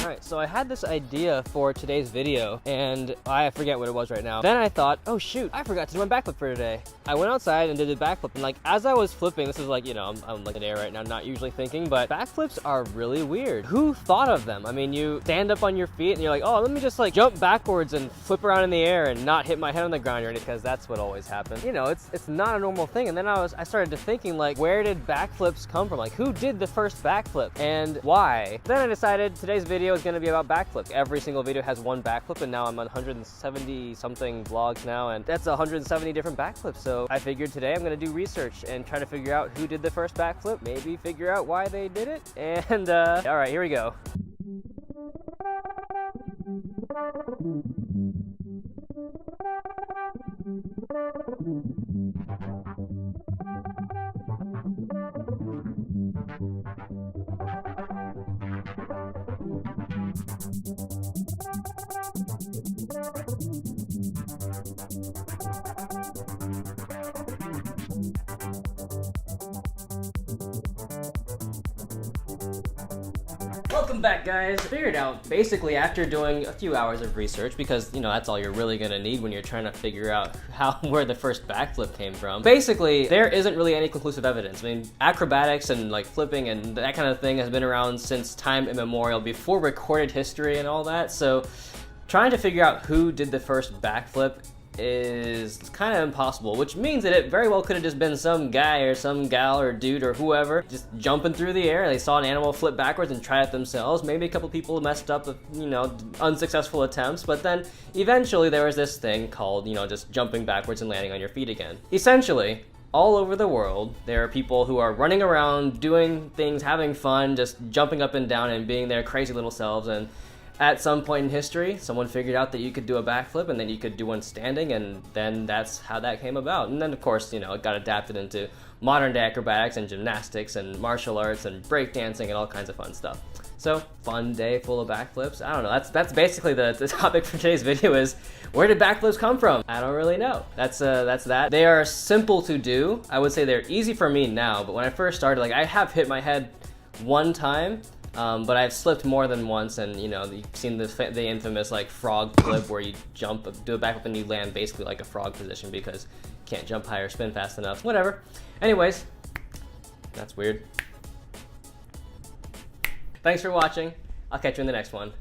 Alright, so I had this idea for today's video, and I forget what it was right now. Then I thought, oh shoot, I forgot to do my backflip for today. I went outside and did a backflip, and like, as I was flipping, this is like, you know, I'm like in air right now, not usually thinking, but backflips are really weird. Who thought of them? I mean, you stand up on your feet and you're like, oh, let me just like jump backwards and flip around in the air and not hit my head on the ground or anything, because that's what always happens. You know, it's not a normal thing. And then I started to thinking, like, where did backflips come from? Like, who did the first backflip and why? Then I decided today's video is going to be about backflips. Every single video has one backflip, and now I'm on 170 something vlogs now, and that's 170 different backflips. So I figured today I'm going to do research and try to figure out who did the first backflip, maybe figure out why they did it, and all right, here we go. Welcome back, guys. Figured out basically after doing a few hours of research, because you know that's all you're really gonna need when you're trying to figure out where the first backflip came from. Basically, there isn't really any conclusive evidence. I mean, acrobatics and like flipping and that kind of thing has been around since time immemorial, before recorded history and all that. So trying to figure out who did the first backflip is kind of impossible, which means that it very well could have just been some guy or some gal or dude or whoever just jumping through the air. They saw an animal flip backwards and try it themselves. Maybe a couple people messed up with, you know, unsuccessful attempts, but then eventually there was this thing called, you know, just jumping backwards and landing on your feet again. Essentially, all over the world, there are people who are running around, doing things, having fun, just jumping up and down and being their crazy little selves, and at some point in history, someone figured out that you could do a backflip and then you could do one standing, and then that's how that came about. And then of course, you know, it got adapted into modern day acrobatics and gymnastics and martial arts and breakdancing and all kinds of fun stuff. So, fun day full of backflips. I don't know, that's basically the topic for today's video is, where did backflips come from? I don't really know. That's that. They are simple to do. I would say they're easy for me now, but when I first started, like, I have hit my head one time, but I've slipped more than once, and you know, you've seen the infamous like frog flip where you jump, do a backflip and you land basically like a frog position because you can't jump high or spin fast enough. Whatever. Anyways, that's weird. Thanks for watching. I'll catch you in the next one.